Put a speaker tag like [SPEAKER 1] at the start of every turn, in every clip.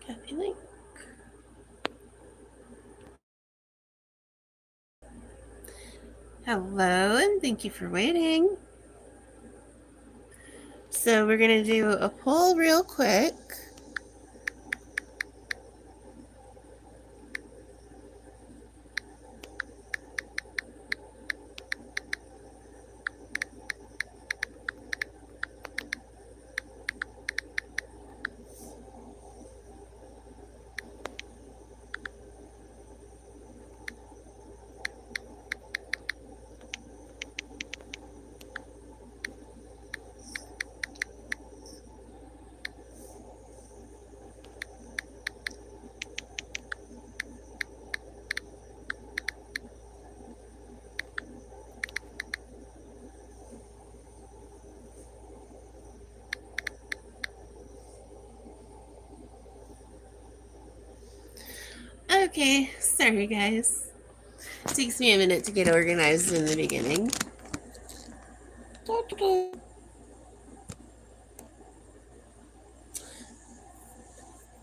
[SPEAKER 1] Kathy Link. Hello, and thank you for waiting. So we're going to do a poll real quick. Okay, sorry guys. It takes me a minute to get organized in the beginning.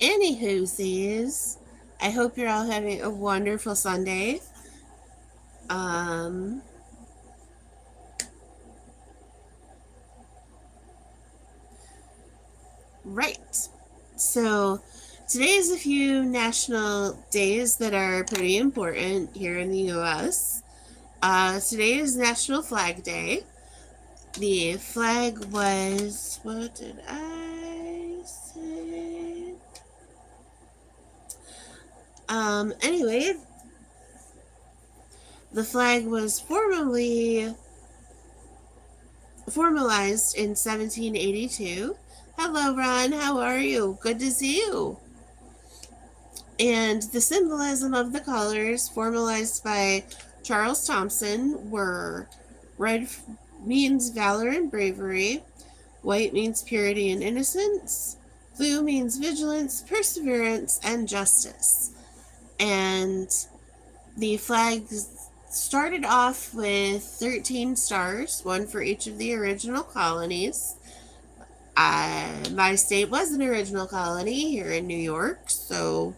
[SPEAKER 1] Anywhoosies, I hope you're all having a wonderful Sunday. Right. So today is a few national days that are pretty important here in the US. Today is National Flag Day. The flag was, what did I say? Anyway, the flag was formalized in 1782. Hello, Ron. How are you? Good to see you. And the symbolism of the colors formalized by Charles Thompson were: red means valor and bravery, white means purity and innocence, blue means vigilance, perseverance, and justice. And the flag started off with 13 stars, one for each of the original colonies. My state was an original colony here in New York, so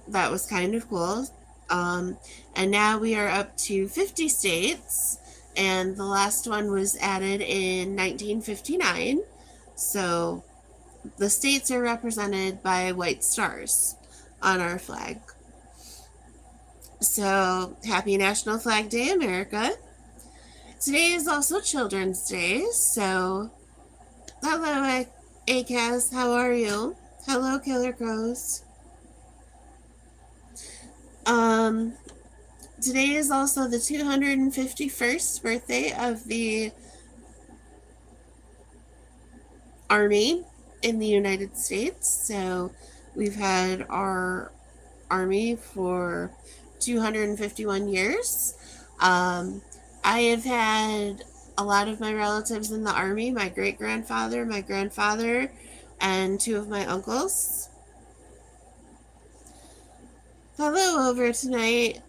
[SPEAKER 1] that was kind of cool. And now we are up to 50 states, and the last one was added in 1959. So the states are represented by white stars on our flag. So happy National Flag Day, America. Today is also Children's Day, so hello, ACAS, how are you? Hello, Killer Crows. Today is also the 251st birthday of the Army in the United States. So we've had our Army for 251 years. I have had a lot of my relatives in the Army, my great-grandfather, my grandfather, and two of my uncles. Hello over tonight.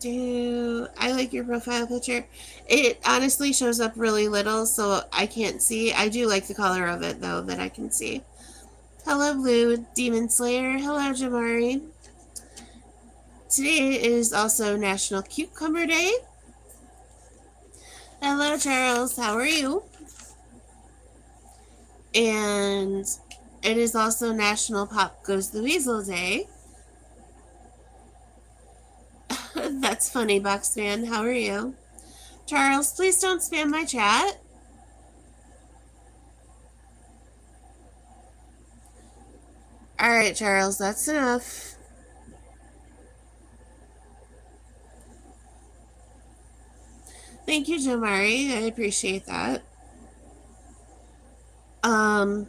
[SPEAKER 1] I like your profile picture. It honestly shows up really little, so I can't see. I do like the color of it, though, that I can see. Hello, Blue Demon Slayer. Hello, Jamari. Today is also National Cucumber Day. Hello, Charles. How are you? And it is also National Pop Goes the Weasel Day. That's funny, Boxman. How are you? Charles, please don't spam my chat. Alright, Charles, that's enough. Thank you, Jamari. I appreciate that. Hello,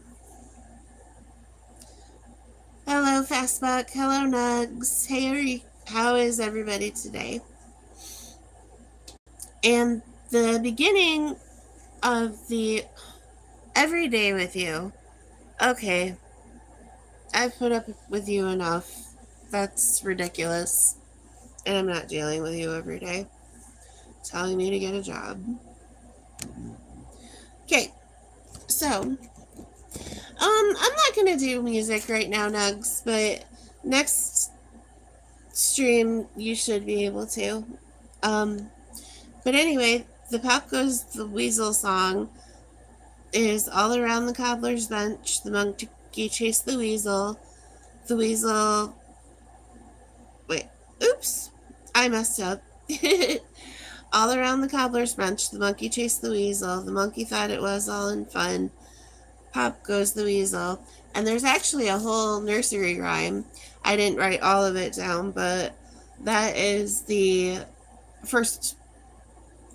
[SPEAKER 1] Fastbuck. Hello, Nugs. Hey, how is everybody today? And the beginning of the everyday with you. Okay, I've put up with you enough. That's ridiculous. And I'm not dealing with you every day. Telling me to get a job. Okay, so I'm not gonna do music right now, Nugs, but next stream you should be able to. Um, but anyway, the Pop Goes the Weasel song is all around the cobbler's bench. The monkey chased the weasel. The weasel. Wait, oops, I messed up. All around the cobbler's bench, the monkey chased the weasel. The monkey thought it was all in fun. Pop goes the weasel. And there's actually a whole nursery rhyme. I didn't write all of it down, but that is the first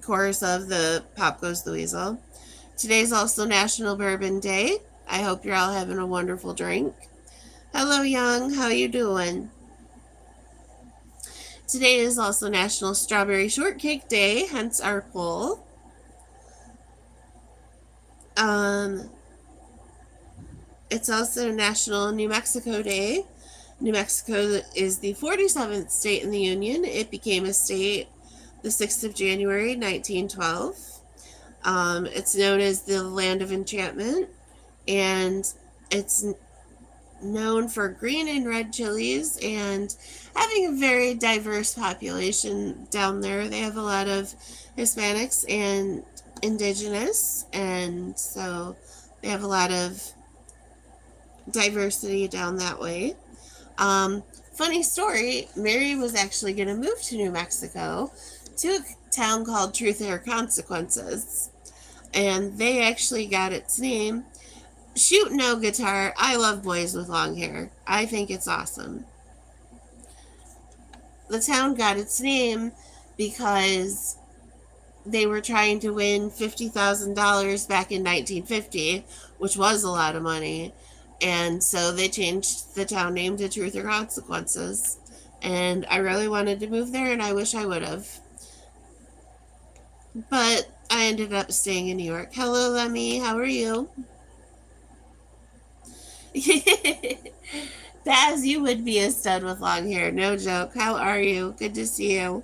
[SPEAKER 1] chorus of the Pop Goes the Weasel. Today's also National Bourbon Day. I hope you're all having a wonderful drink. Hello, Young. How you doing? Today is also National Strawberry Shortcake Day, hence our poll. It's also National New Mexico Day. New Mexico is the 47th state in the Union. It became a state the 6th of January, 1912. It's known as the Land of Enchantment, and it's known for green and red chilies and having a very diverse population down there. They have a lot of Hispanics and indigenous, and so they have a lot of diversity down that way. Funny story, Mary was actually going to move to New Mexico to a town called Truth or Consequences, and they actually got its name. Shoot no guitar. I love boys with long hair. I think it's awesome. The town got its name because they were trying to win $50,000 back in 1950, which was a lot of money. And so they changed the town name to Truth or Consequences. And I really wanted to move there, and I wish I would have. But I ended up staying in New York. Hello, Lemmy. How are you? Baz, you would be a stud with long hair. No joke. How are you? Good to see you.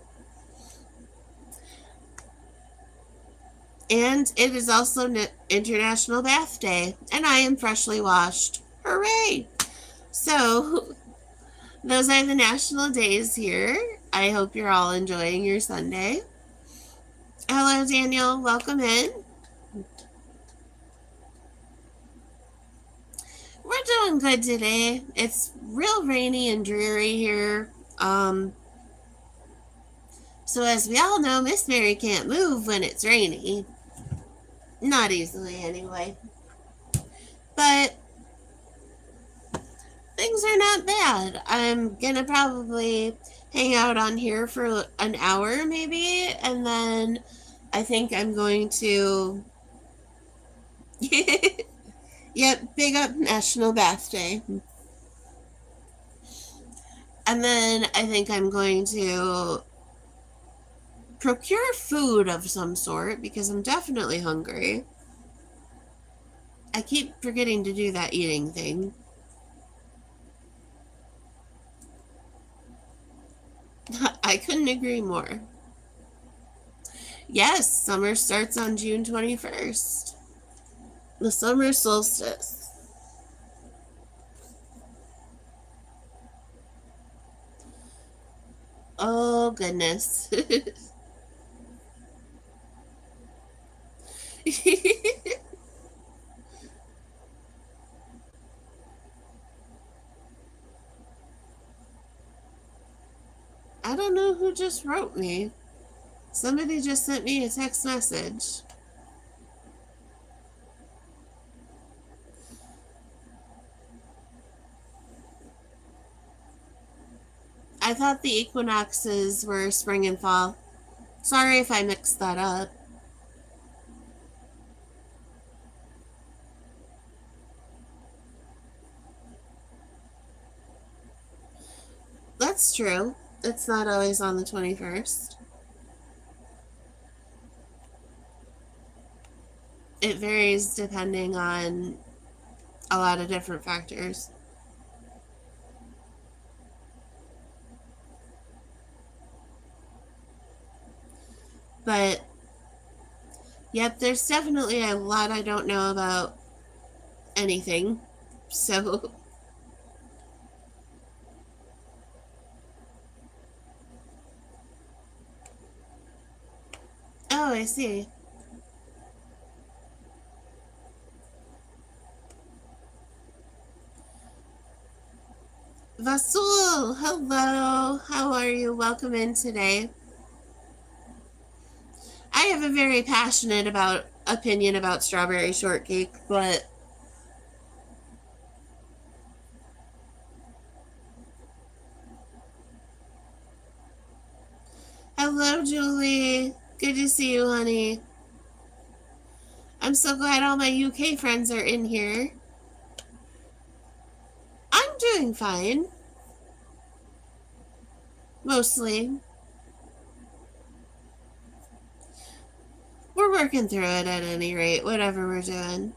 [SPEAKER 1] And it is also International Bath Day, and I am freshly washed. Hooray! So, those are the national days here. I hope you're all enjoying your Sunday. Hello, Daniel. Welcome in. We're doing good today. It's real rainy and dreary here. So as we all know, Miss Mary can't move when it's rainy. Not easily, anyway. But things are not bad. I'm gonna probably hang out on here for an hour, maybe, and then I think I'm going to... Yep, big up National Bath Day. And then I think I'm going to procure food of some sort because I'm definitely hungry. I keep forgetting to do that eating thing. I couldn't agree more. Yes, summer starts on June 21st. The summer solstice. Oh, goodness. I don't know who just wrote me. Somebody just sent me a text message. I thought the equinoxes were spring and fall. Sorry if I mixed that up. That's true. It's not always on the 21st. It varies depending on a lot of different factors. But, yep, there's definitely a lot I don't know about anything. So, oh, I see. Vasul, hello. How are you? Welcome in today. I have a very passionate about opinion about strawberry shortcake, but hello, Julie. Good to see you, honey. I'm so glad all my UK friends are in here. I'm doing fine. Mostly. We're working through it at any rate, whatever we're doing.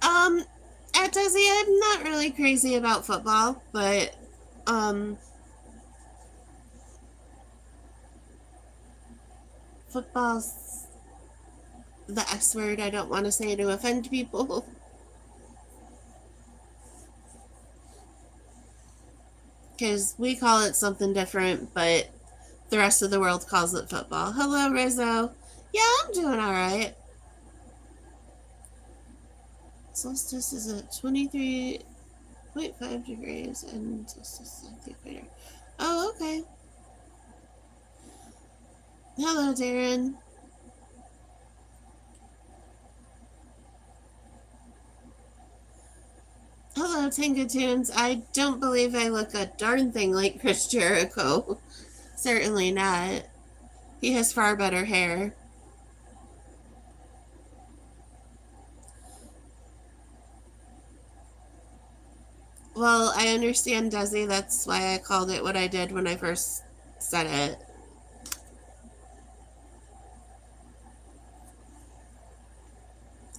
[SPEAKER 1] Um, at Desi, I'm not really crazy about football, but, football's the S word I don't want to say to offend people. Because we call it something different, but the rest of the world calls it football. Hello, Rizzo. Yeah, I'm doing all right. Solstice is at 23.5 degrees and solstice is at the equator. Oh, okay. Hello, Darren. Hello, Tenga Tunes. I don't believe I look a darn thing like Chris Jericho. Certainly not. He has far better hair. Well, I understand, Desi. That's why I called it what I did when I first said it.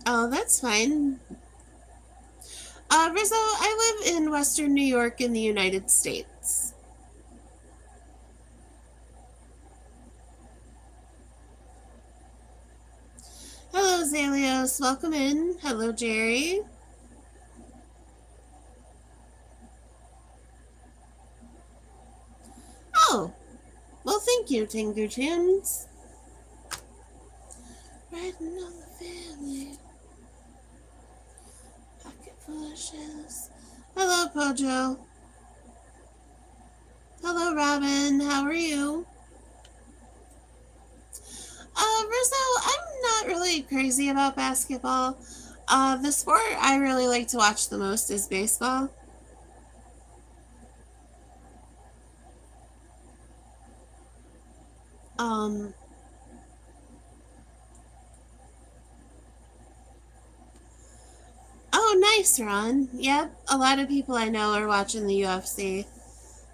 [SPEAKER 1] Oh, that's fine. Rizzo, I live in Western New York in the United States. Hello, Zalios. Welcome in. Hello, Jerry. Oh, well, thank you, Tinker Tunes. Riding on the family. Pocket full of shells. Hello, Pojo. Hello, Robin. How are you? Rizzo, I'm not really crazy about basketball. The sport I really like to watch the most is baseball. Um, oh, nice, Ron. Yep, a lot of people I know are watching the UFC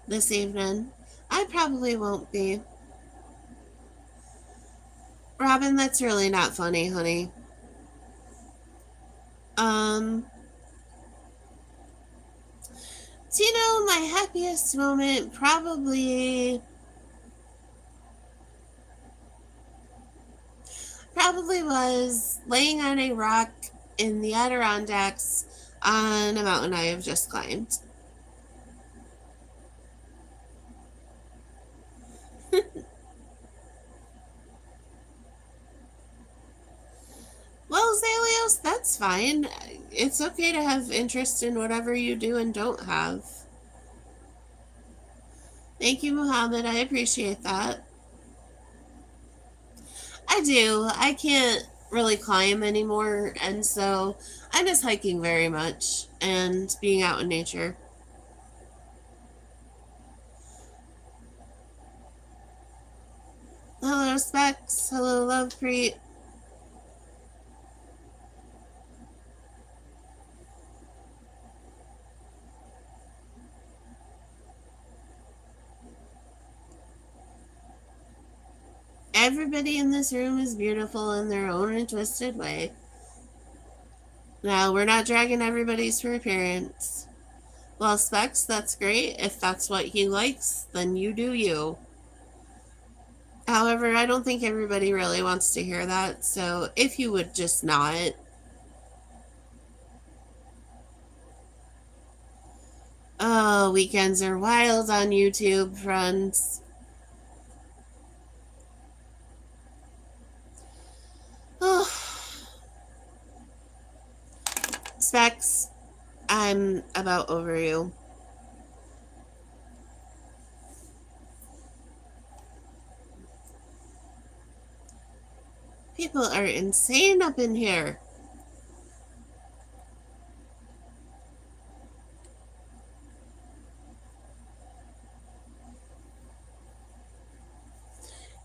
[SPEAKER 1] this evening. I probably won't be. Robin, that's really not funny, honey. Um, Tino, my happiest moment probably was laying on a rock in the Adirondacks on a mountain I have just climbed. Well, Zalios, that's fine. It's okay to have interest in whatever you do and don't have. Thank you, Muhammad. I appreciate that. I do. I can't really climb anymore, and so I miss hiking very much and being out in nature. Hello, Specs. Hello, Love Preet. Everybody in this room is beautiful in their own and twisted way. Now, we're not dragging everybody's for appearance. Well, Specs, that's great. If that's what he likes, then you do you. However, I don't think everybody really wants to hear that, so if you would just not. Oh, weekends are wild on YouTube, friends. Oh. Specs, I'm about over you. People are insane up in here.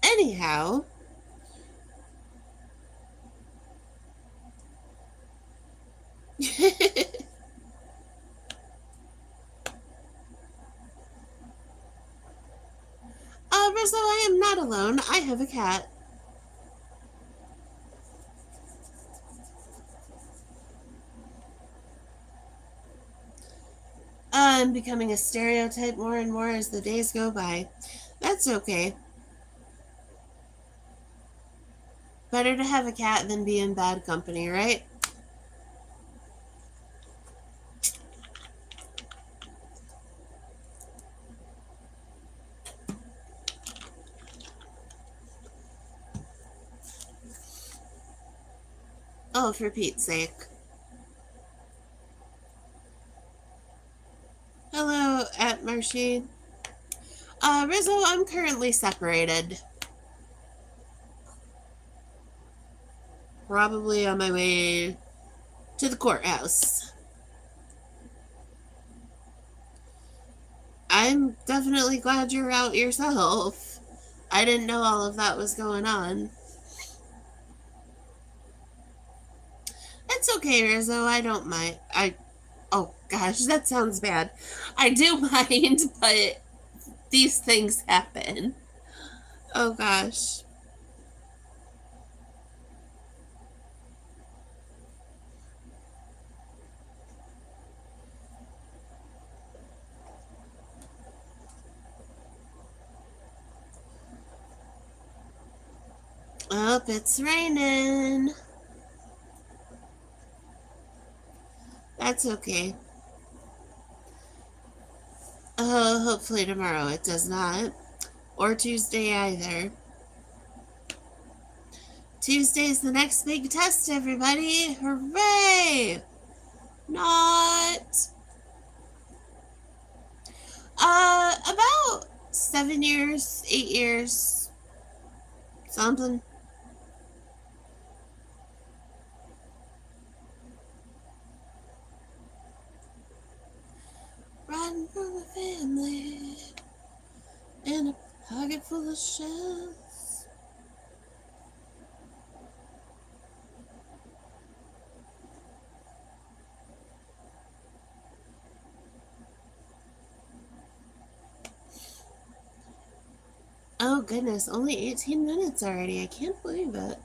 [SPEAKER 1] Anyhow, Rizzo, I am not alone. I have a cat. I'm becoming a stereotype more and more as the days go by. That's okay. Better to have a cat than be in bad company, right? Oh, for Pete's sake. Hello, Aunt Marshy. Rizzo, I'm currently separated. Probably on my way to the courthouse. I'm definitely glad you're out yourself. I didn't know all of that was going on. It's okay, Rizzo. I don't mind. Oh gosh, that sounds bad. I do mind, but these things happen. Oh gosh. Oh, it's raining. That's okay. Oh, hopefully tomorrow it does not. Or Tuesday either. Tuesday's the next big test, everybody. Hooray! Not. About 7 years, 8 years, something. Riding from a family in a pocket full of shells. Oh goodness, only 18 minutes already. I can't believe it.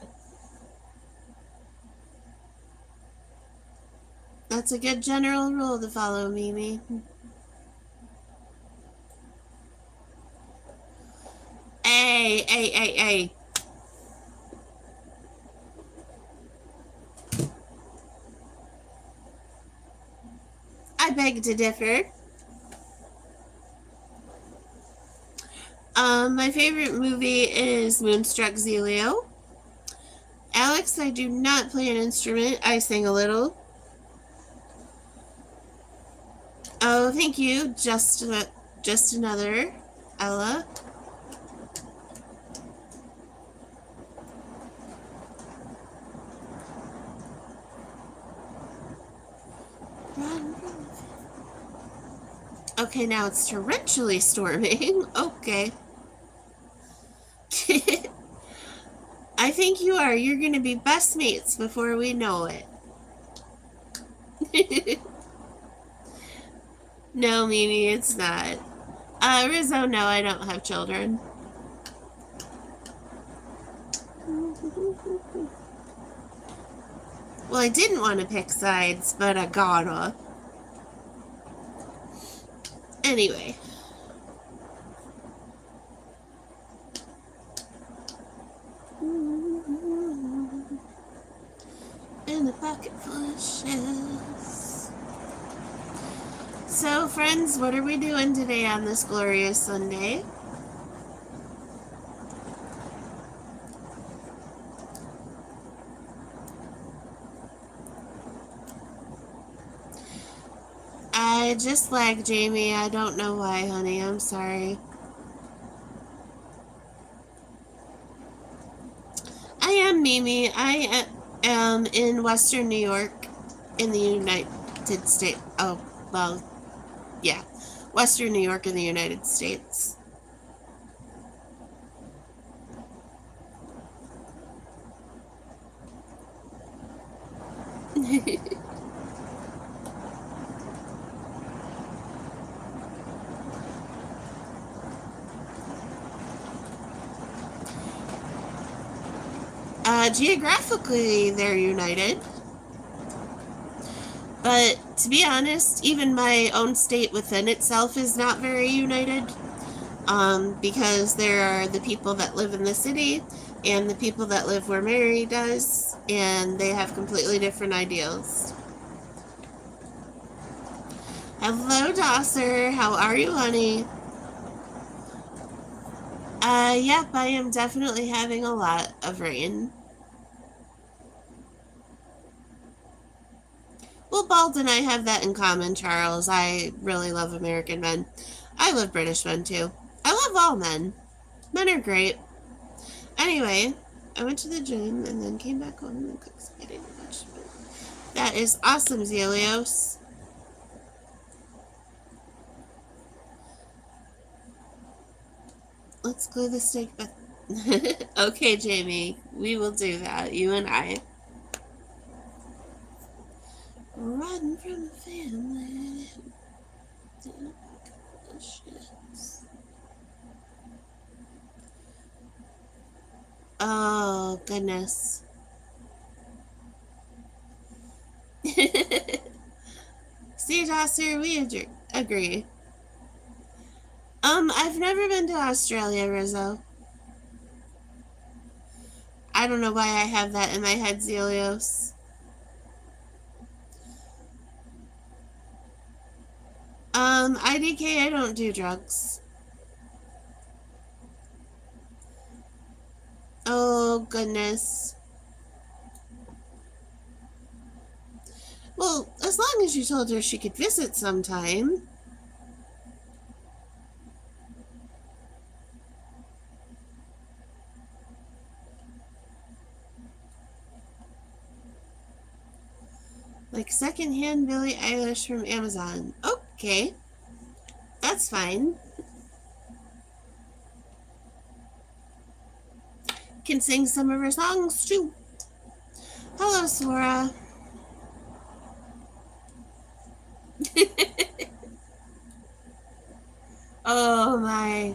[SPEAKER 1] That's a good general rule to follow, Mimi. Hey. I beg to differ. My favorite movie is Moonstruck Zelio. Alex, I do not play an instrument. I sing a little. Oh, thank you. Just another Ella. Okay, now it's torrentially storming. Okay. I think you are. You're going to be best mates before we know it. No, Mimi, it's not. Rizzo, no, I don't have children. Well, I didn't want to pick sides, but I gotta. Anyway. In a pocket full of shells. So, friends, what are we doing today on this glorious Sunday? I just lagged, Jamie. I don't know why, honey. I'm sorry. I am Mimi. I am in Western New York in the United States. Oh, well, yeah. Western New York in the United States. Geographically, they're united. But to be honest, even my own state within itself is not very united. Because there are the people that live in the city and the people that live where Mary does, and they have completely different ideals. Hello, Dosser. How are you, honey? Yep, I am definitely having a lot of rain. Well, Bald and I have that in common, Charles. I really love American men. I love British men, too. I love all men. Men are great. Anyway, I went to the gym and then came back home and cooked spaghetti and vegetables. That is awesome, Zelios. Let's glue the steak back. Okay, Jamie, we will do that, you and I. Run from the family. Oh, goodness. See, Dosser, we agree. I've never been to Australia, Rizzo. I don't know why I have that in my head, Zelios. IDK, I don't do drugs. Oh, goodness. Well, as long as you told her she could visit sometime. Like secondhand Billie Eilish from Amazon. Okay. That's fine. Can sing some of her songs too. Hello, Sora. Oh my.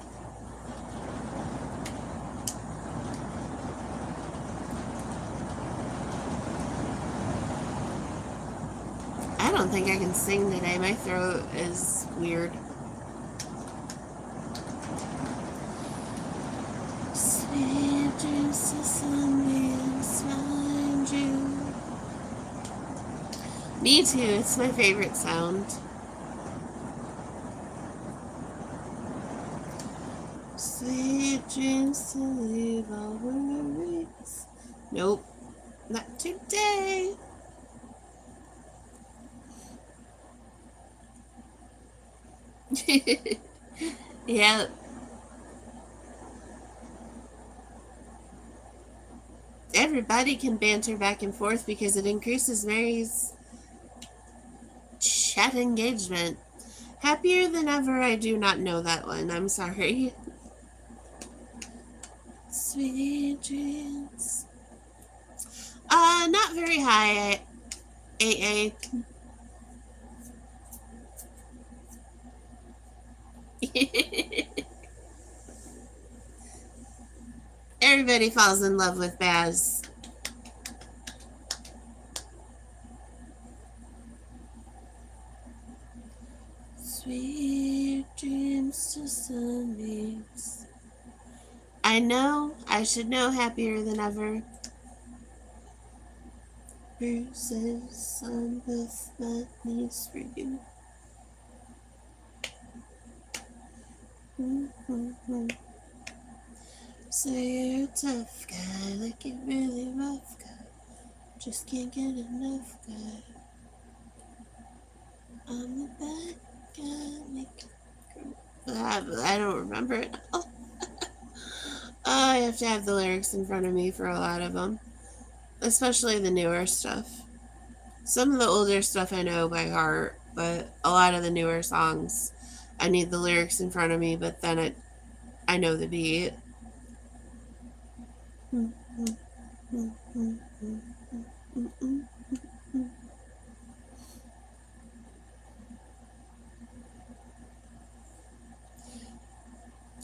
[SPEAKER 1] I don't think I can sing today. My throat is weird. Sweet dreams of sunbeams find you. Me too. It's my favorite sound. Sweet dreams to leave all worries. Nope. Not today. Yep. Everybody can banter back and forth because it increases Mary's chat engagement. Happier than ever, I do not know that one. I'm sorry. Sweet dreams. Not very high, AA. Everybody falls in love with Baz. Sweet dreams to sunbeams. I know, I should know, happier than ever. Bruises on both my knees for you. So you're a tough guy, like a really rough guy. Just can't get enough guy. I'm the bad guy. I don't remember it. Oh, I have to have the lyrics in front of me for a lot of them, especially the newer stuff. Some of the older stuff I know by heart, but a lot of the newer songs, I need the lyrics in front of me, but then I know the beat.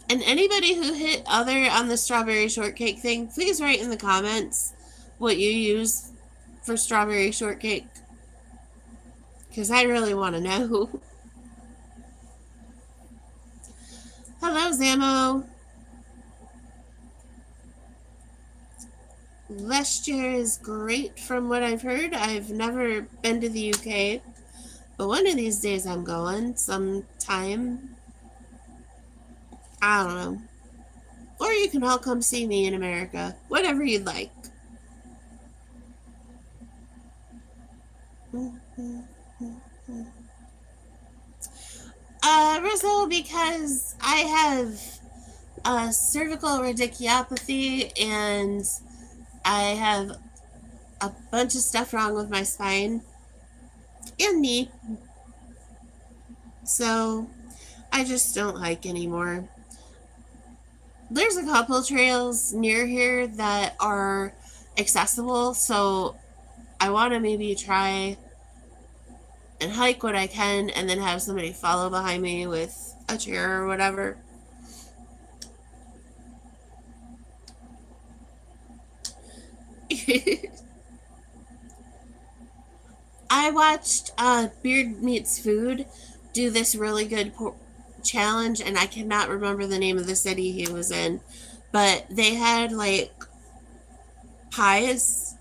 [SPEAKER 1] And anybody who hit other on the strawberry shortcake thing, please write in the comments what you use for strawberry shortcake, because I really want to know. Hello, Zamo. Leicester is great from what I've heard. I've never been to the UK, but one of these days I'm going sometime. I don't know. Or you can all come see me in America. Whatever you'd like. Rizzo, because I have cervical radiculopathy and I have a bunch of stuff wrong with my spine and knee. So I just don't hike anymore. There's a couple trails near here that are accessible, so I want to maybe try and hike what I can and then have somebody follow behind me with a chair or whatever. I watched Beard Meets Food do this really good challenge, and I cannot remember the name of the city he was in, but they had like pies,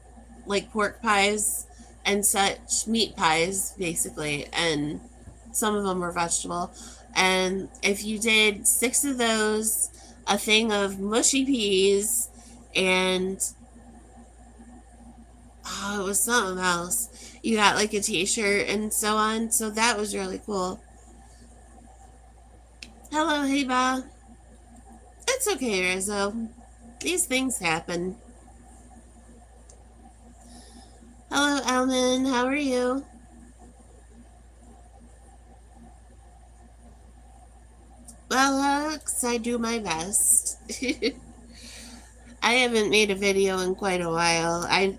[SPEAKER 1] like pork pies and such, meat pies basically, and some of them were vegetable. And if you did 6 of those, a thing of mushy peas, and it was something else, you got like a t-shirt and so on. So that was really cool. Hello, Heba. It's okay, Rizzo. These things happen. Hello, Alman. How are you? Well, Alex, I do my best. I haven't made a video in quite a while. I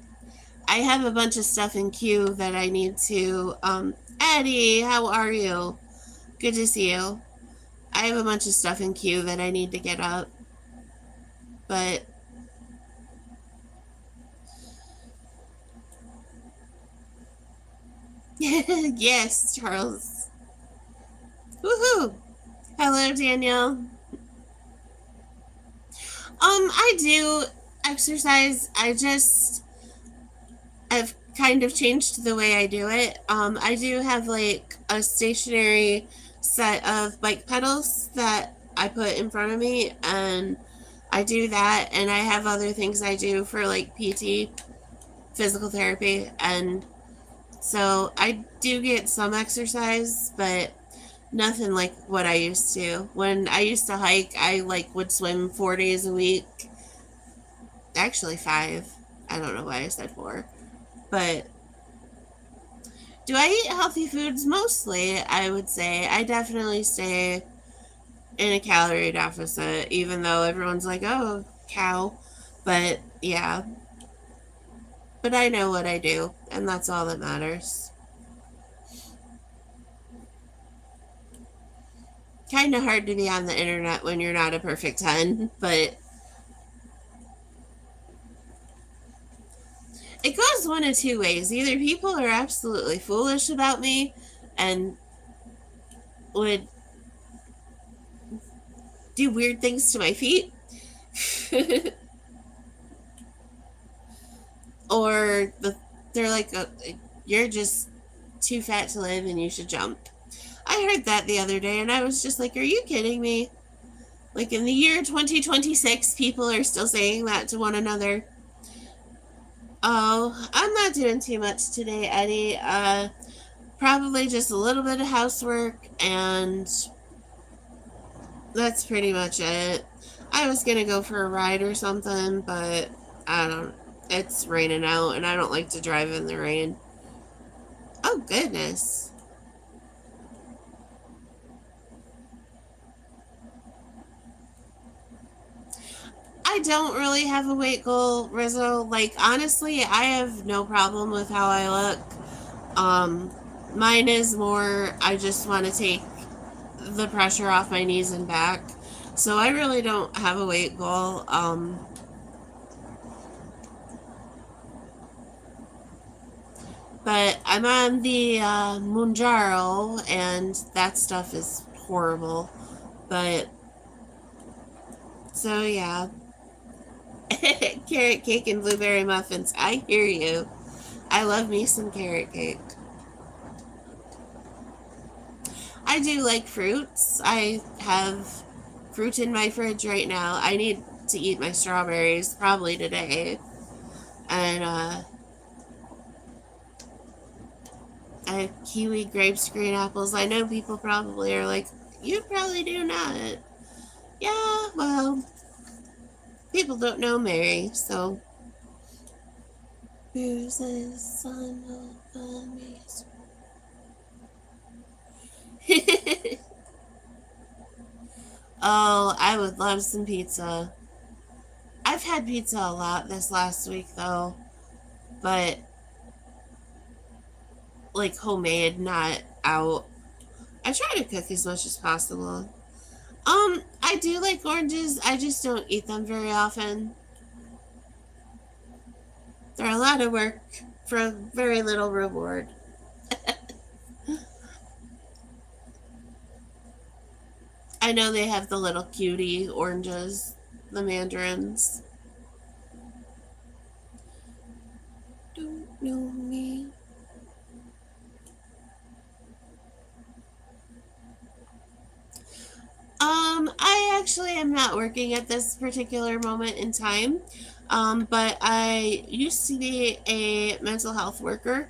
[SPEAKER 1] have a bunch of stuff in queue that I need to. Eddie, how are you? Good to see you. I have a bunch of stuff in queue that I need to get up. But yes, Charles. Woohoo! Hello, Danielle. I do exercise. I've kind of changed the way I do it. I do have like a stationary set of bike pedals that I put in front of me, and I do that, and I have other things I do for like PT, physical therapy, and so I do get some exercise, but nothing like what I used to. When I used to hike, I like would swim 4 days a week. Actually 5. I don't know why I said 4. But do I eat healthy foods? Mostly, I would say. I definitely stay in a calorie deficit, even though everyone's like, oh, cow. But yeah. But I know what I do, and that's all that matters. Kind of hard to be on the internet when you're not a perfect 10, but it goes one of 2 ways. Either people are absolutely foolish about me and would do weird things to my feet, or they're like, you're just too fat to live and you should jump. I heard that the other day and I was just like, are you kidding me? Like in the year 2026, people are still saying that to one another. Oh, I'm not doing too much today, Eddie. Probably just a little bit of housework, and that's pretty much it. I was gonna go for a ride or something, but I don't. It's raining out, and I don't like to drive in the rain. Oh, goodness. I don't really have a weight goal, Rizzo. Like, honestly, I have no problem with how I look. Mine is more, I just want to take the pressure off my knees and back. So I really don't have a weight goal. But I'm on the Mounjaro, and that stuff is horrible. But, so yeah. Carrot cake and blueberry muffins. I hear you. I love me some carrot cake. I do like fruits. I have fruit in my fridge right now. I need to eat my strawberries probably today. And I have kiwi, grapes, green apples. I know people probably are like, you probably do not. Yeah, well, people don't know Mary, so. Who's the son of a mason? Oh, I would love some pizza. I've had pizza a lot this last week, though, but like homemade, not out. I try to cook as much as possible. I do like oranges. I just don't eat them very often. They're a lot of work for very little reward. I know they have the little cutie oranges, the mandarins. Don't know me. I actually am not working at this particular moment in time, but I used to be a mental health worker.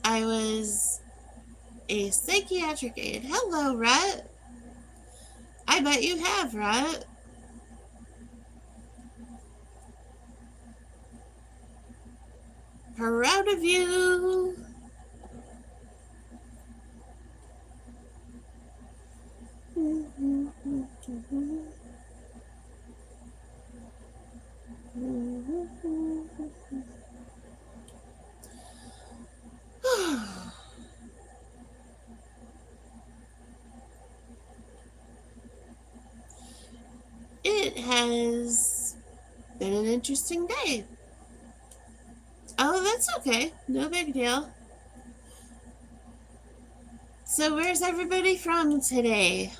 [SPEAKER 1] I was a psychiatric aide. Hello, Rhett. I bet you have, Rhett. Proud of you. It has been an interesting day. Oh, that's okay. No big deal. So, where's everybody from today?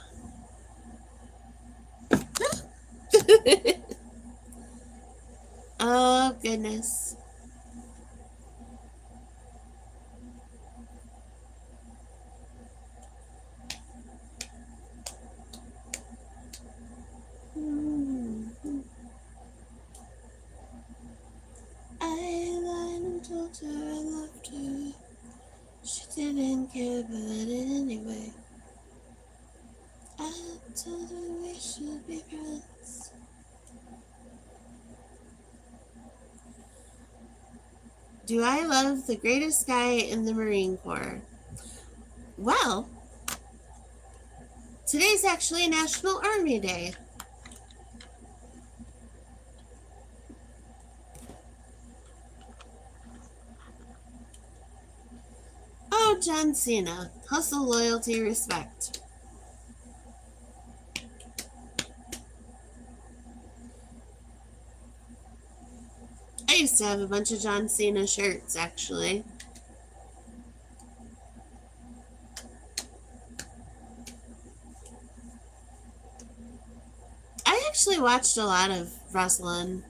[SPEAKER 1] Oh, goodness. I lied and told her I loved her. She didn't care, but I did anyway. I told her we should be friends. Do I love the greatest guy in the Marine Corps? Well, today's actually National Army Day. Oh, John Cena. Hustle, loyalty, respect. I used to have a bunch of John Cena shirts, actually. I actually watched a lot of wrestling.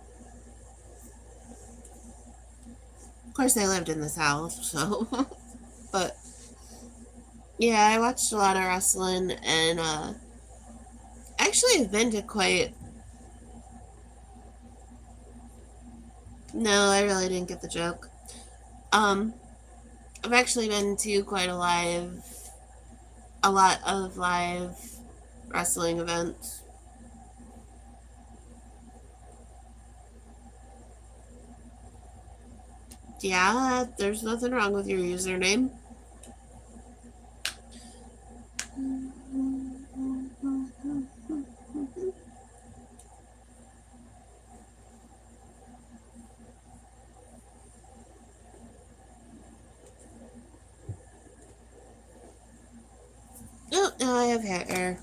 [SPEAKER 1] Of course, I lived in the South, so. Yeah, I watched a lot of wrestling, and actually I've been to quite. No, I really didn't get the joke. Um, I've actually been to quite a lot of live wrestling events. Yeah, there's nothing wrong with your username. Oh, no, I have hair.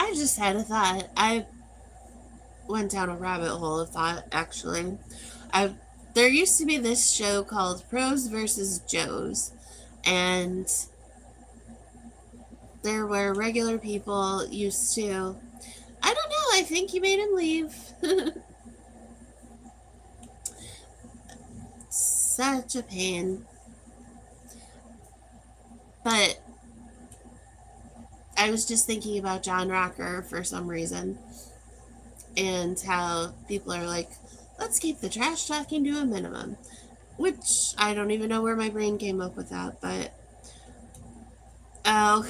[SPEAKER 1] I just had a thought. I went down a rabbit hole of thought, actually. I There used to be this show called Pros versus Joes, and there were regular people used to. I don't know. I think you made him leave. Such a pain. But I was just thinking about John Rocker for some reason, and how people are like, let's keep the trash talking to a minimum. Which I don't even know where my brain came up with that, but oh,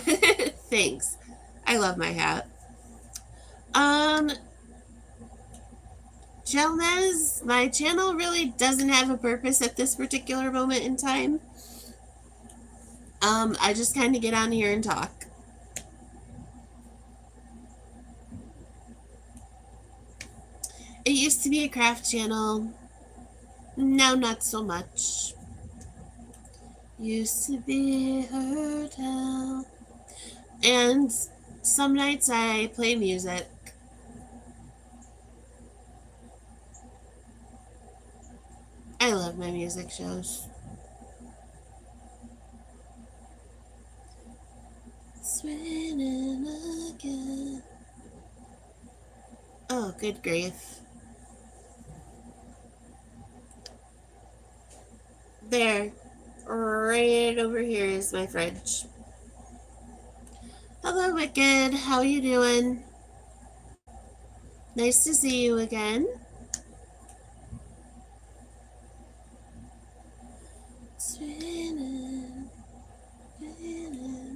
[SPEAKER 1] thanks. I love my hat. Um, Jelnez, my channel really doesn't have a purpose at this particular moment in time. I just kind of get on here and talk. It used to be a craft channel. Now, not so much. Used to be a hotel. And some nights I play music. I love my music shows. It's raining again. Oh, good grief. There. Right over here is my fridge. Hello, Wicked. How you doing? Nice to see you again. It's raining again.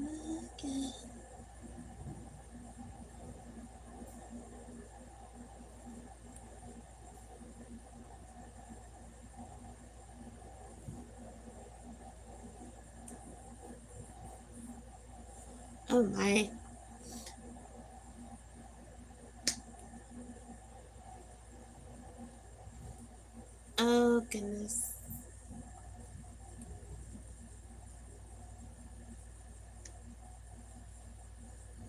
[SPEAKER 1] Oh my. Oh goodness.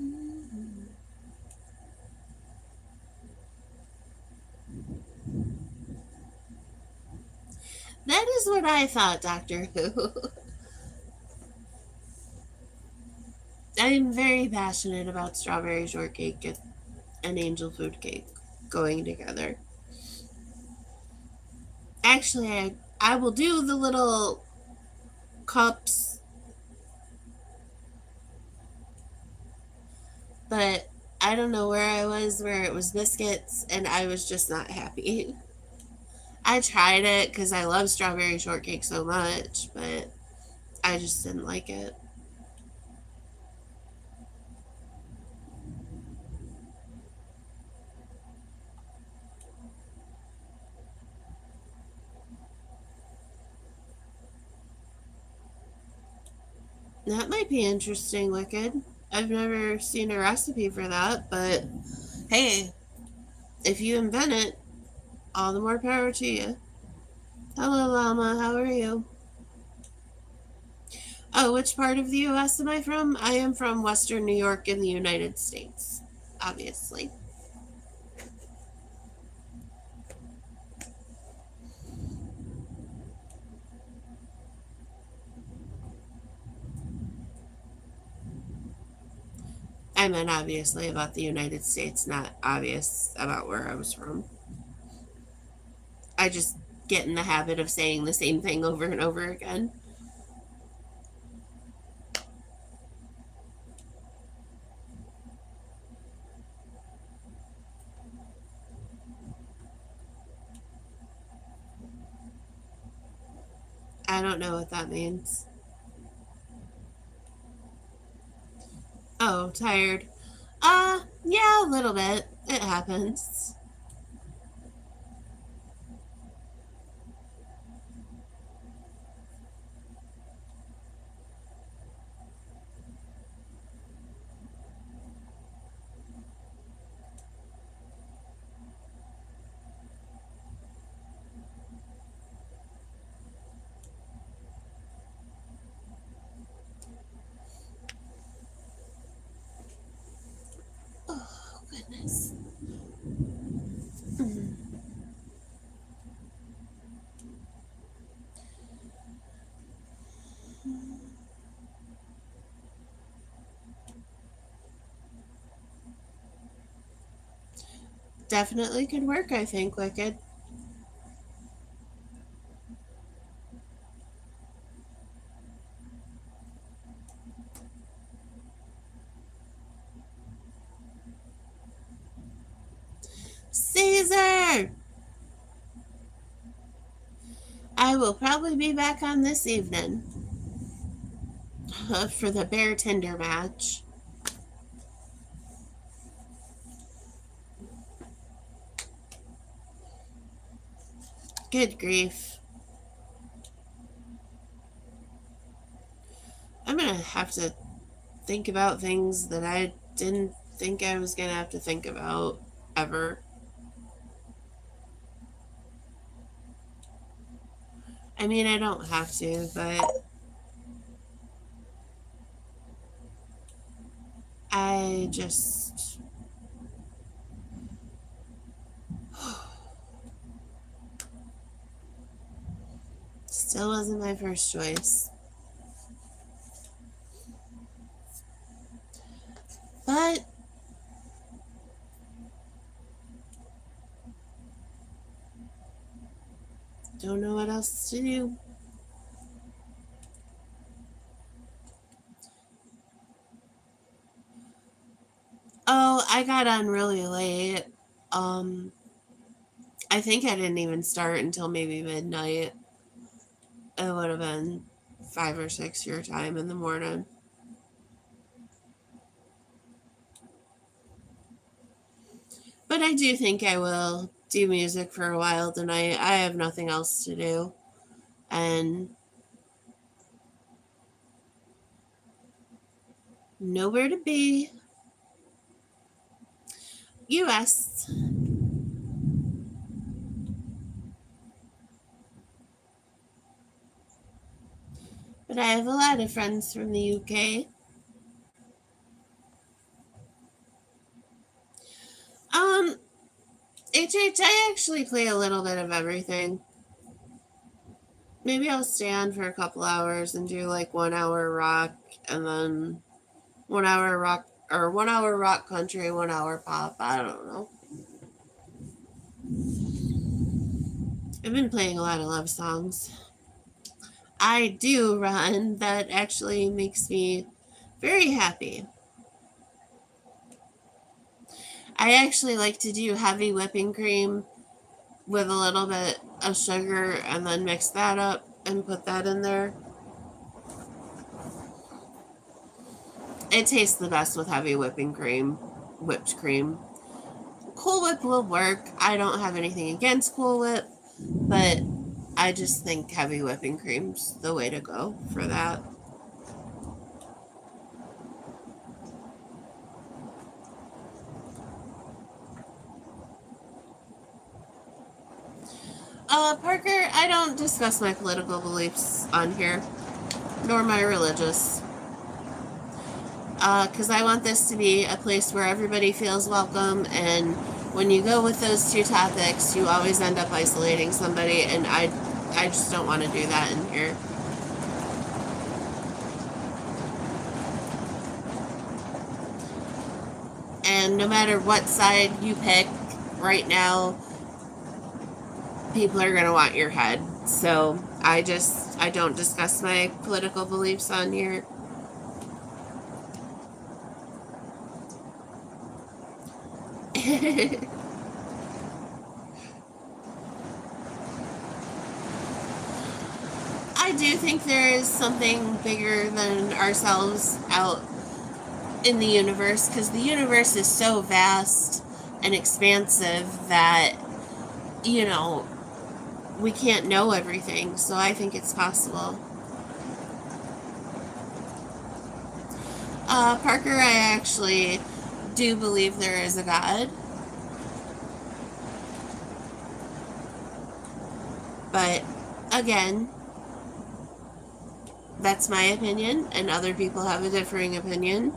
[SPEAKER 1] Mm-hmm. That is what I thought, Doctor Who. I'm very passionate about strawberry shortcake and angel food cake going together. Actually, I will do the little cups, but I don't know where I was where it was biscuits and I was just not happy. I tried it because I love strawberry shortcake so much, but I just didn't like it. That might be interesting, Wicked. I've never seen a recipe for that, but hey, if you invent it, all the more power to you. Hello, Llama. How are you? Oh, which part of the U.S. am I from? I am from Western New York in the United States, obviously. I meant obviously about the United States, not obvious about where I was from. I just get in the habit of saying the same thing over and over again. I don't know what that means. Oh, tired. Yeah, a little bit. It happens. Oh, goodness. Definitely could work, I think, Wicked. Caesar! I will probably be back on this evening for the bear tender match. Good grief. I'm gonna have to think about things that I didn't think I was gonna have to think about ever. I mean, I don't have to, but I just. Still wasn't my first choice. But don't know what else to do. Oh, I got on really late. I think I didn't even start until maybe midnight. It would have been 5 or 6 your time in the morning. But I do think I will do music for a while tonight. I have nothing else to do. And nowhere to be. US. But I have a lot of friends from the UK. I actually play a little bit of everything. Maybe I'll stay on for a couple hours and do like 1 hour rock and then 1 hour rock or 1 hour rock country, 1 hour pop. I don't know. I've been playing a lot of love songs. I do, Ron. That actually makes me very happy. I actually like to do heavy whipping cream with a little bit of sugar and then mix that up and put that in there. It tastes the best with heavy whipping cream, whipped cream. Cool Whip will work. I don't have anything against Cool Whip, but I just think heavy whipping cream's the way to go for that. Parker, I don't discuss my political beliefs on here, nor my religious. Because I want this to be a place where everybody feels welcome, and when you go with those two topics, you always end up isolating somebody, and I just don't want to do that in here. And no matter what side you pick right now, people are going to want your head. So I don't discuss my political beliefs on here. I do think there is something bigger than ourselves out in the universe, because the universe is so vast and expansive that, you know, we can't know everything. So I think it's possible. Parker, I actually do believe there is a God. But again, that's my opinion, and other people have a differing opinion.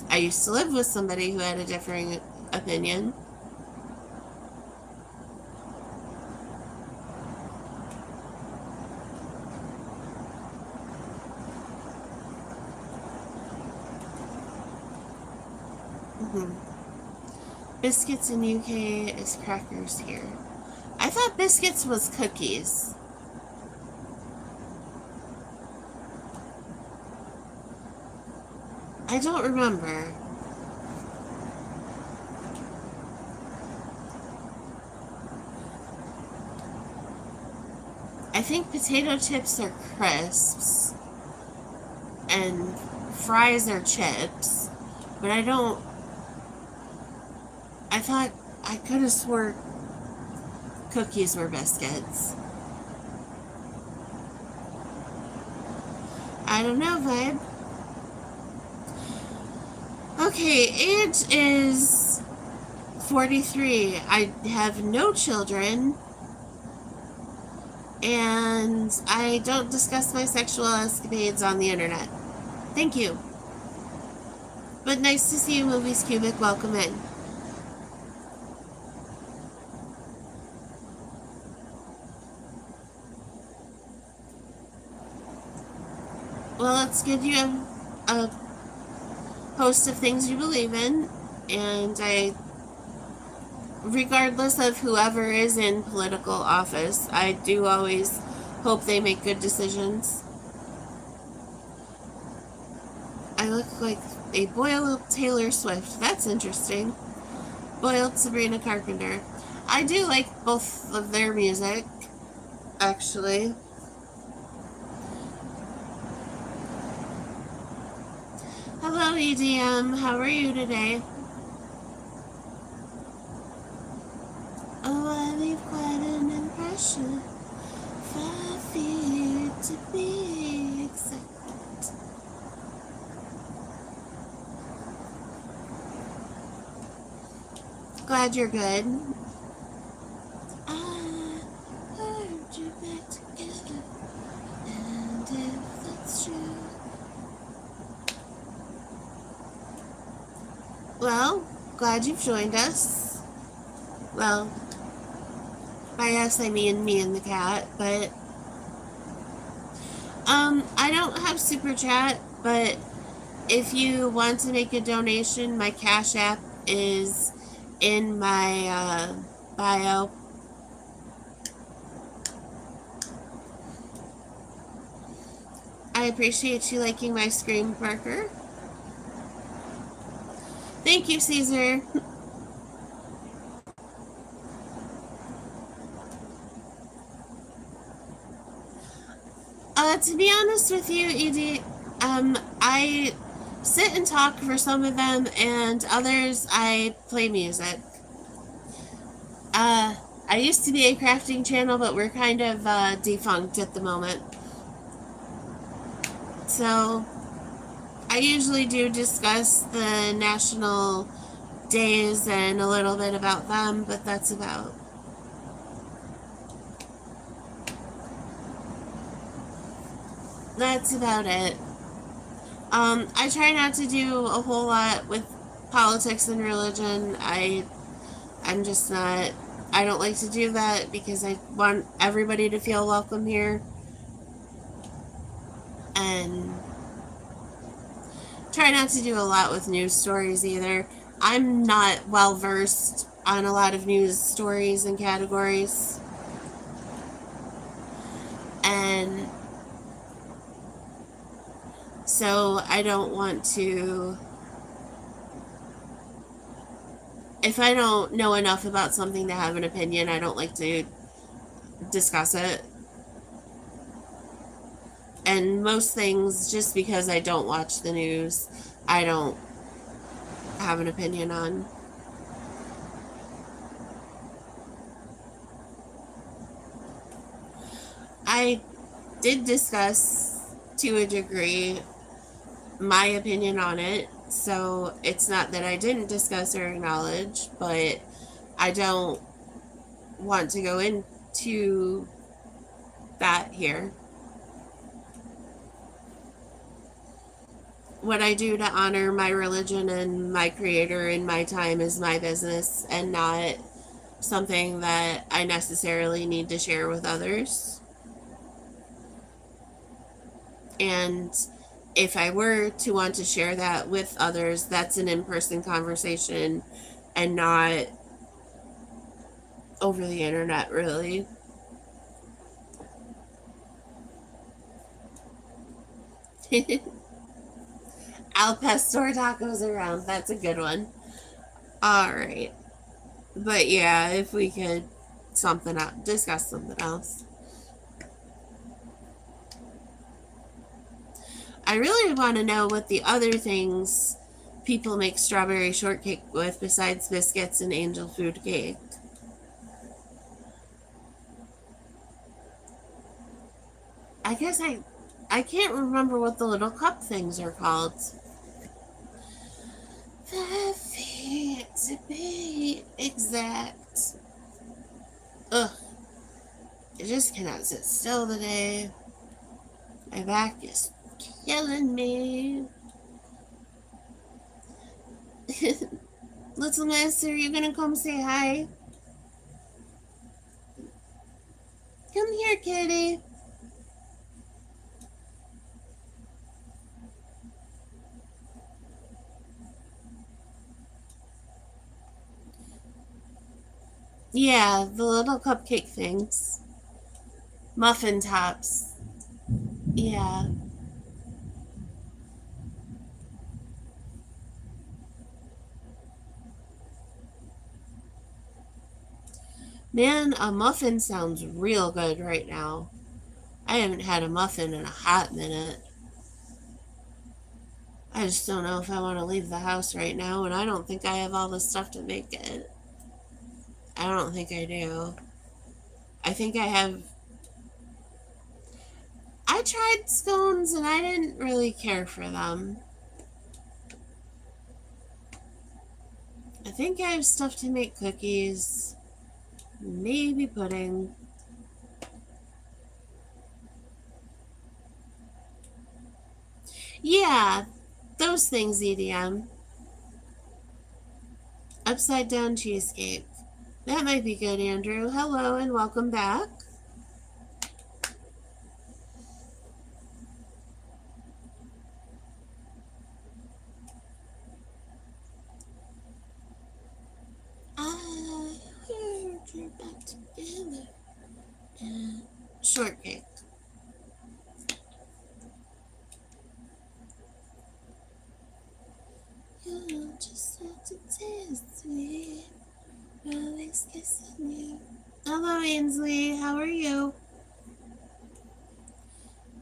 [SPEAKER 1] I used to live with somebody who had a differing opinion. Biscuits in UK is crackers here. I thought biscuits was cookies. I don't remember. I think potato chips are crisps and fries are chips, but I thought, I could have swore cookies were biscuits. I don't know, vibe. Okay, age is 43. I have no children, and I don't discuss my sexual escapades on the internet. Thank you. But nice to see you, Movies Cubic. Welcome in. Well, let's give you a host of things you believe in, and regardless of whoever is in political office, I do always hope they make good decisions. I look like a boiled Taylor Swift. That's interesting. Boiled Sabrina Carpenter. I do like both of their music, actually. Hello, EDM. How are you today? Oh, I leave quite an impression. 5 feet to be exact. Glad you're good. I heard you back together, and if that's true. Well, glad you've joined us. Well, by us I mean me and the cat, but I don't have Super Chat, but if you want to make a donation, my Cash App is in my bio. I appreciate you liking my screen, Parker. Thank you, Caesar. To be honest with you, Edie, I sit and talk for some of them, and others I play music. I used to be a crafting channel, but we're kind of defunct at the moment. So I usually do discuss the national days and a little bit about them, but that's about. That's about it. I try not to do a whole lot with politics and religion. I'm just not. I don't like to do that because I want everybody to feel welcome here. And try not to do a lot with news stories either. I'm not well versed on a lot of news stories and categories. And so I don't want to, if I don't know enough about something to have an opinion, I don't like to discuss it. And most things, just because I don't watch the news, I don't have an opinion on. I did discuss, to a degree, my opinion on it. So it's not that I didn't discuss or acknowledge, but I don't want to go into that here. What I do to honor my religion and my creator in my time is my business and not something that I necessarily need to share with others. And if I were to want to share that with others, that's an in-person conversation and not over the internet, really. Al Pastor tacos around. That's a good one. All right. But yeah, if we could discuss something else. I really want to know what the other things people make strawberry shortcake with besides biscuits and angel food cake. I guess I can't remember what the little cup things are called. To be exact. Ugh. I just cannot sit still today. My back is killing me. Little miss, are you gonna come say hi? Come here, kitty. Yeah, the little cupcake things. Muffin tops. Yeah. Man, a muffin sounds real good right now. I haven't had a muffin in a hot minute. I just don't know if I want to leave the house right now, and I don't think I have all the stuff to make it. I don't think I do. I think I have. I tried scones and I didn't really care for them. I think I have stuff to make cookies. Maybe pudding. Yeah, those things, EDM. Upside down cheesecake. That might be good, Andrew. Hello and welcome back. I heard you're back together. Shortcake. You just have to taste me. Always kissing you. Hello, Ainsley. How are you?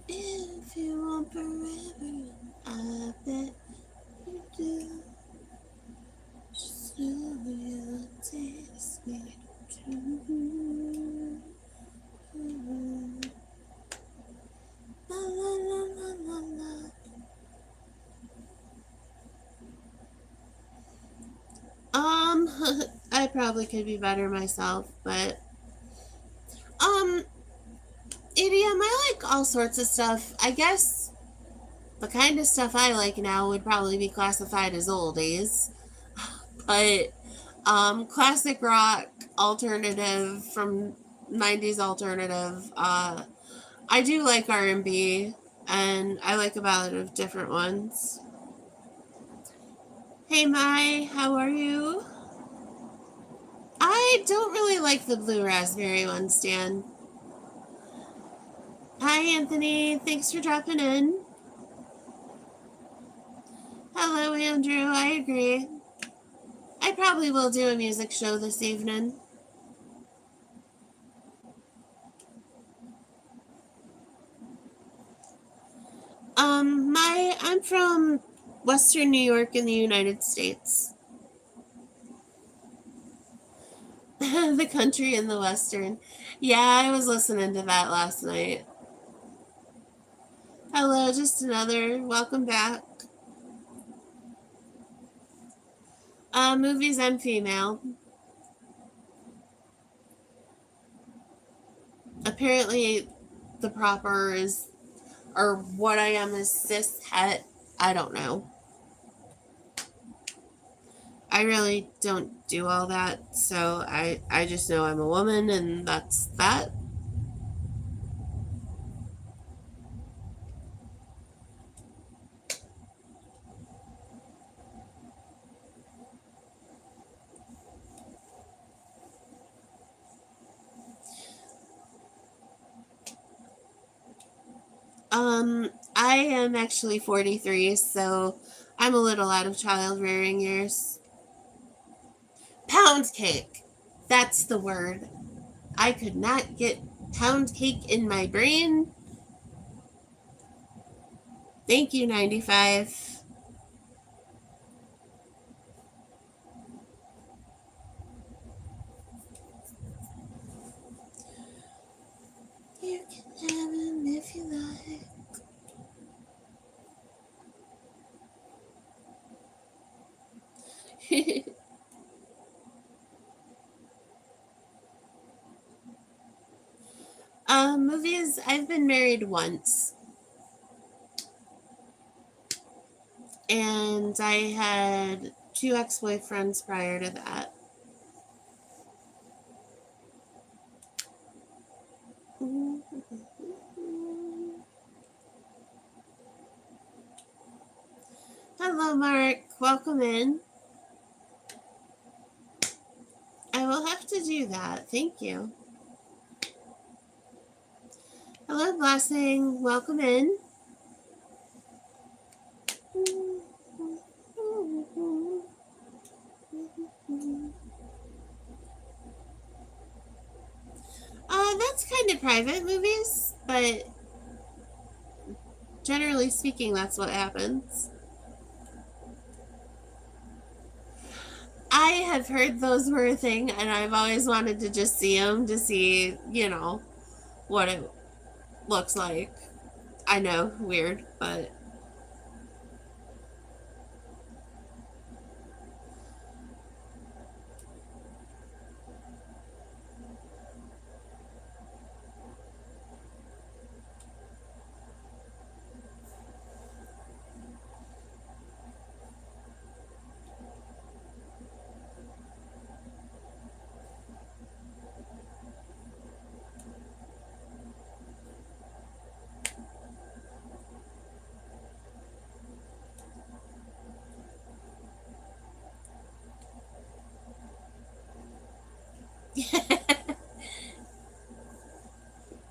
[SPEAKER 1] If you want forever, I bet you do. So you taste me too. La la la la la la. I probably could be better myself, but EDM, I like all sorts of stuff. I guess the kind of stuff I like now would probably be classified as oldies, but classic rock, alternative from 90s alternative. I do like R&B, and I like a lot of different ones. Hey Mai, how are you? I don't really like the blue raspberry one, Stan. Hi Anthony, thanks for dropping in. Hello Andrew, I agree. I probably will do a music show this evening. I'm from Western New York in the United States. The country in the Western. Yeah, I was listening to that last night. Hello, just another. Welcome back. Movies, I'm female. Apparently, the proper is, or what I am is cis het. I don't know. I really don't do all that, so I just know I'm a woman and that's that. I am actually 43, so I'm a little out of child rearing years. Pound cake. That's the word. I could not get pound cake in my brain. Thank you, 95. You can have him if you like. Movies, I've been married once. And I had two ex boyfriends prior to that. Hello, Mark. Welcome in. I will have to do that. Thank you. Hello, Blessing. Welcome in. That's kind of private movies, but generally speaking, that's what happens. I have heard those were a thing, and I've always wanted to just see them to see, what it looks like. I know, weird, but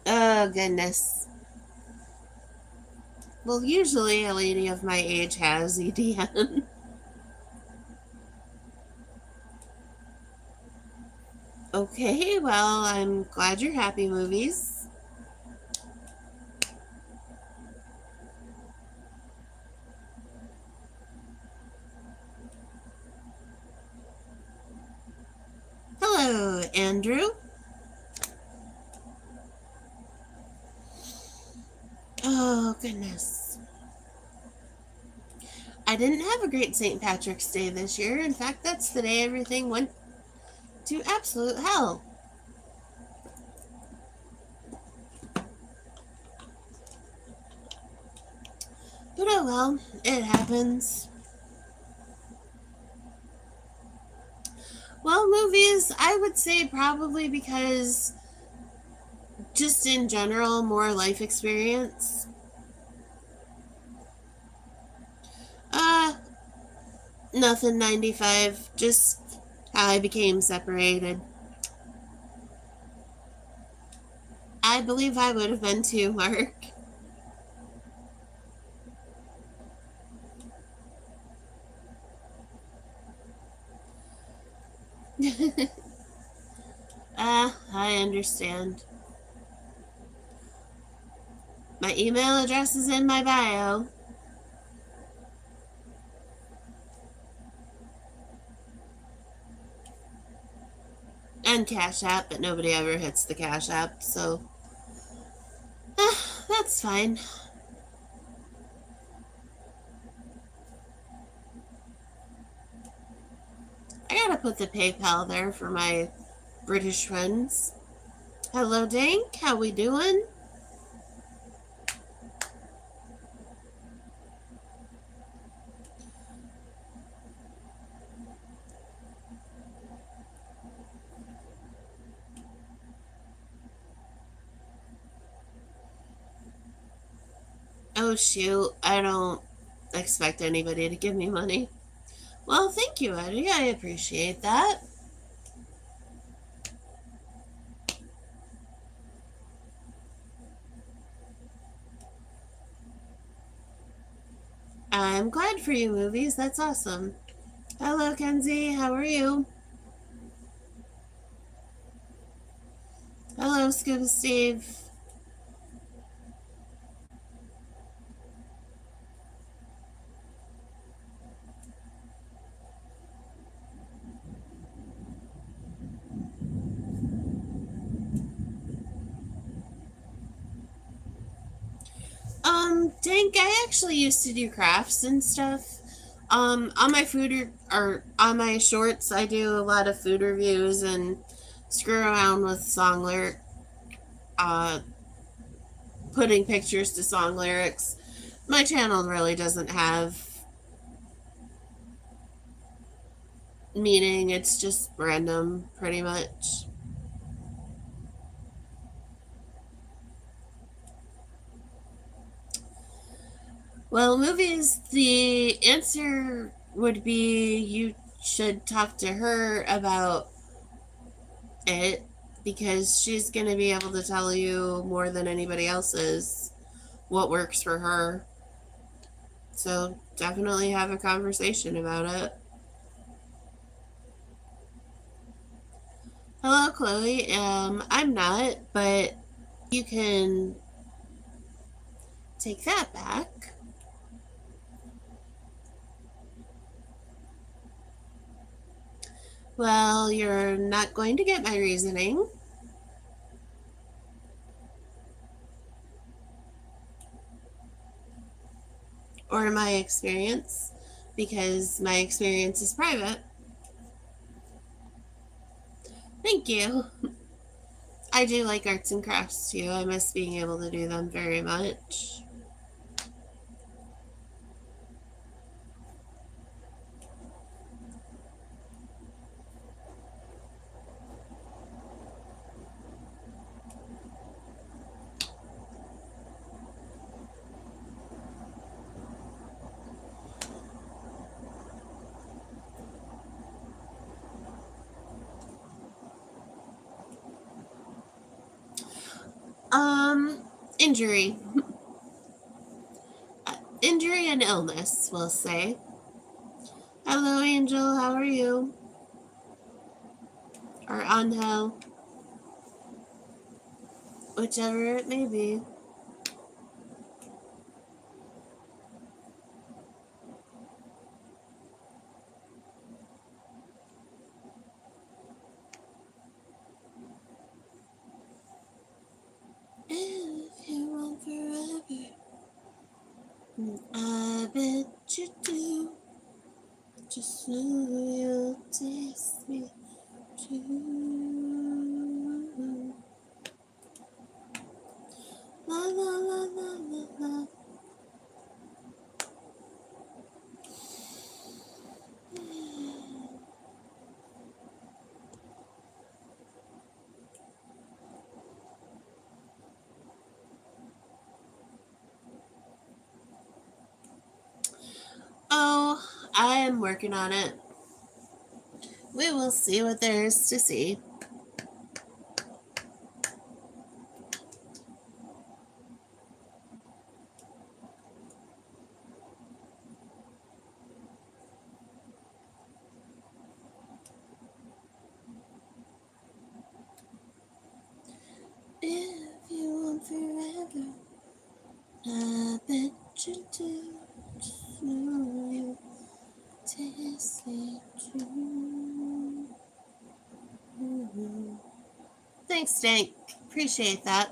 [SPEAKER 1] oh goodness. Well, usually a lady of my age has EDM. Okay, well, I'm glad you're happy, movies. Hello, Andrew. Oh, goodness. I didn't have a great St. Patrick's Day this year. In fact, that's the day everything went to absolute hell. But oh well, it happens. Well, movies, I would say probably because just in general, more life experience. Uh, Nothing 95, just how I became separated. I believe I would have been too, Mark. I understand. My email address is in my bio. And Cash App, but nobody ever hits the Cash App, so that's fine. I gotta put the PayPal there for my British friends. Hello, Dank. How we doing? Oh, shoot. I don't expect anybody to give me money. Well, thank you, Eddie. I appreciate that. I'm glad for you, movies. That's awesome. Hello, Kenzie. How are you? Hello, Scuba Steve. Dank, I actually used to do crafts and stuff. On my or on my shorts, I do a lot of food reviews and screw around with song lyric, uh, putting pictures to song lyrics. My channel really doesn't have meaning, it's just random, pretty much. Well, movies, the answer would be you should talk to her about it because she's going to be able to tell you more than anybody else is what works for her. So definitely have a conversation about it. Hello, Chloe. I'm not, but you can take that back. Well, you're not going to get my reasoning. Or my experience, because my experience is private. Thank you. I do like arts and crafts too. I miss being able to do them very much. Um, injury. Injury and illness, we'll say. Hello, Angel. How are you? Or Angel. Whichever it may be. If you want forever, I bet you do. Just know you'll taste me too. La la la la la la. Oh, I am working on it. We will see what there is to see. If you want forever, I bet you do. Know you taste it too. Thanks, Stank. Appreciate that.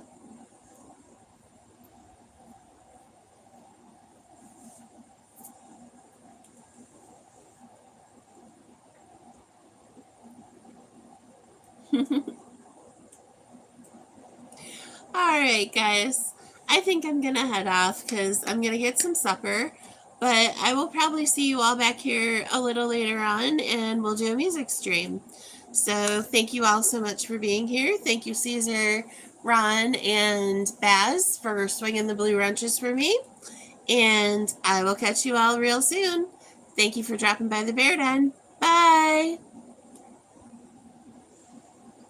[SPEAKER 1] Alright, guys. I think I'm going to head off because I'm going to get some supper. But I will probably see you all back here a little later on, and we'll do a music stream. So thank you all so much for being here. Thank you, Caesar, Ron, and Baz for swinging the blue wrenches for me. And I will catch you all real soon. Thank you for dropping by the Bear Den. Bye!